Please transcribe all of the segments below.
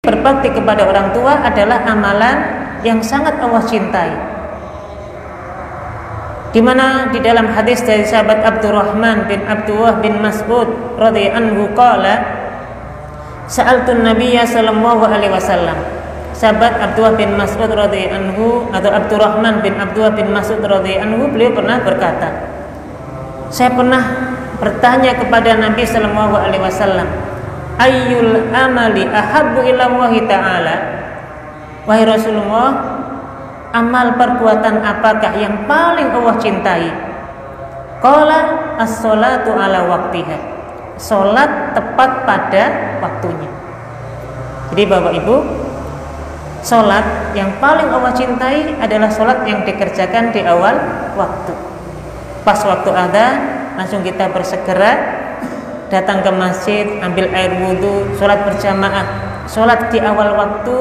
berbakti kepada orang tua adalah amalan yang sangat Allah cintai. Di mana di dalam hadis dari sahabat Abdurrahman bin Abdullah bin Mas'ud radhiyallahu anhu qala sa'altun nabiyya sallallahu alaihi wasallam. Sahabat Abdullah bin Mas'ud radhiyallahu anhu atau Abdurrahman bin Abdullah bin Mas'ud radhiyallahu anhu, beliau pernah berkata, saya pernah bertanya kepada Nabi sallallahu alaihi wasallam, ayyul amali ahabbu ila Allah ta'ala. Wahai Rasulullah, amal perbuatan apakah yang paling Allah cintai? Qala as-salatu ala waqtiha. Salat tepat pada waktunya. Jadi Bapak Ibu, salat yang paling Allah cintai adalah salat yang dikerjakan di awal waktu. Pas waktu adzan langsung kita bersegera datang ke masjid, ambil air wudhu, sholat berjamaah. Sholat di awal waktu,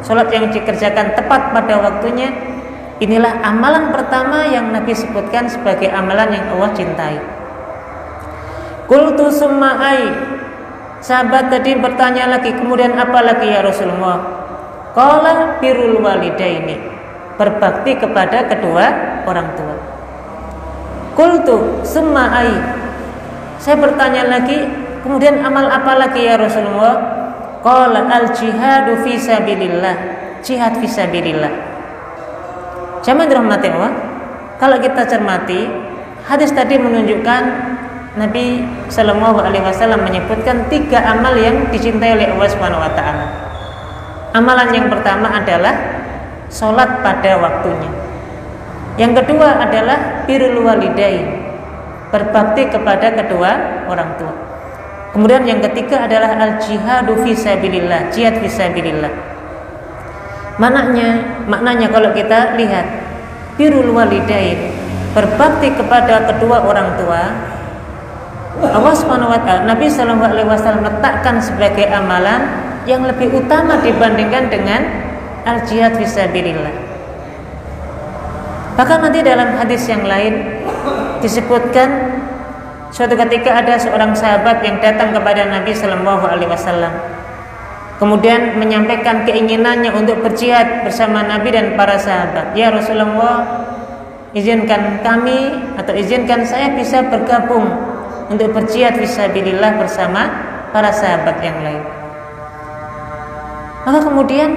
sholat yang dikerjakan tepat pada waktunya, inilah amalan pertama yang Nabi sebutkan sebagai amalan yang Allah cintai. Qultu summa ai. Sahabat tadi bertanya lagi, kemudian apa lagi ya Rasulullah? Qala birrul walidaini, berbakti kepada kedua orang tua. Qultu summa ai. Saya bertanya lagi, kemudian amal apa lagi ya Rasulullah? Qala al jihadu fi sabilillah, jihad fi sabilillah. Jamaah dirahmati Allah, kalau kita cermati hadis tadi menunjukkan Nabi Sallallahu Alaihi Wasallam menyebutkan 3 amal yang dicintai oleh Allah Subhanahu Wa Taala. Amalan yang pertama adalah sholat pada waktunya. Yang kedua adalah birrul walidain, berbakti kepada kedua orang tua. Kemudian yang ketiga adalah al-jihadu fisabilillah, jihad fisabilillah. Maknanya kalau kita lihat birrul walidain, berbakti kepada kedua orang tua, Allah Subhanahu wa taala, Nabi sallallahu alaihi wasallam letakkan sebagai amalan yang lebih utama dibandingkan dengan al-jihad fisabilillah. Bahkan nanti dalam hadis yang lain disebutkan suatu ketika ada seorang sahabat yang datang kepada Nabi sallallahu alaihi wasallam, kemudian menyampaikan keinginannya untuk berjihad bersama Nabi dan para sahabat. Ya Rasulullah, izinkan kami atau izinkan saya bisa bergabung untuk berjihad fisabilillah bersama para sahabat yang lain. Maka kemudian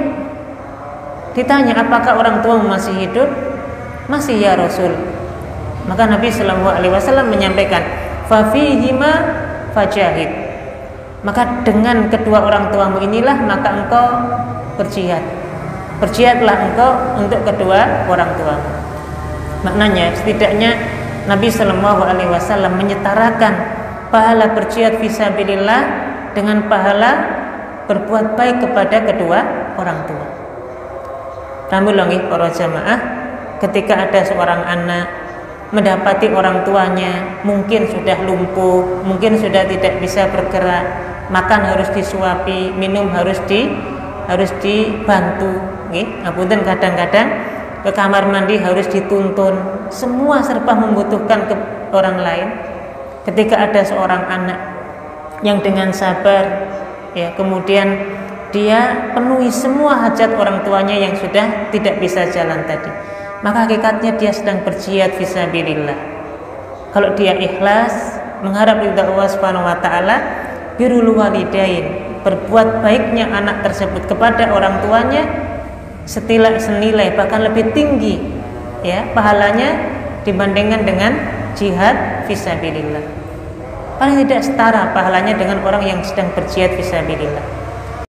ditanya, apakah orang tua masih hidup? Masih ya Rasul. Maka Nabi sallallahu alaihi wasallam menyampaikan, fa fihima fajahid. Maka dengan kedua orang tuamu inilah maka engkau berjihad. Berjihadlah engkau untuk kedua orang tuamu. Maknanya setidaknya Nabi sallallahu alaihi wasallam menyetarakan pahala berjihad fisabilillah dengan pahala berbuat baik kepada kedua orang tua. Ramulungi para jamaah, ketika ada seorang anak mendapati orang tuanya mungkin sudah lumpuh, mungkin sudah tidak bisa bergerak, makan harus disuapi, minum harus dibantu, ngapunten kadang-kadang ke kamar mandi harus dituntun, semua serba membutuhkan ke orang lain. Ketika ada seorang anak yang dengan sabar, ya, kemudian dia penuhi semua hajat orang tuanya yang sudah tidak bisa jalan tadi, maka hakikatnya dia sedang berjihad fisabilillah. Kalau dia ikhlas mengharap ridha Allah Subhanahu wa taala, birrul walidain, berbuat baiknya anak tersebut kepada orang tuanya senilai bahkan lebih tinggi, ya, pahalanya dibandingkan dengan jihad fisabilillah. Paling tidak setara pahalanya dengan orang yang sedang berjihad fisabilillah.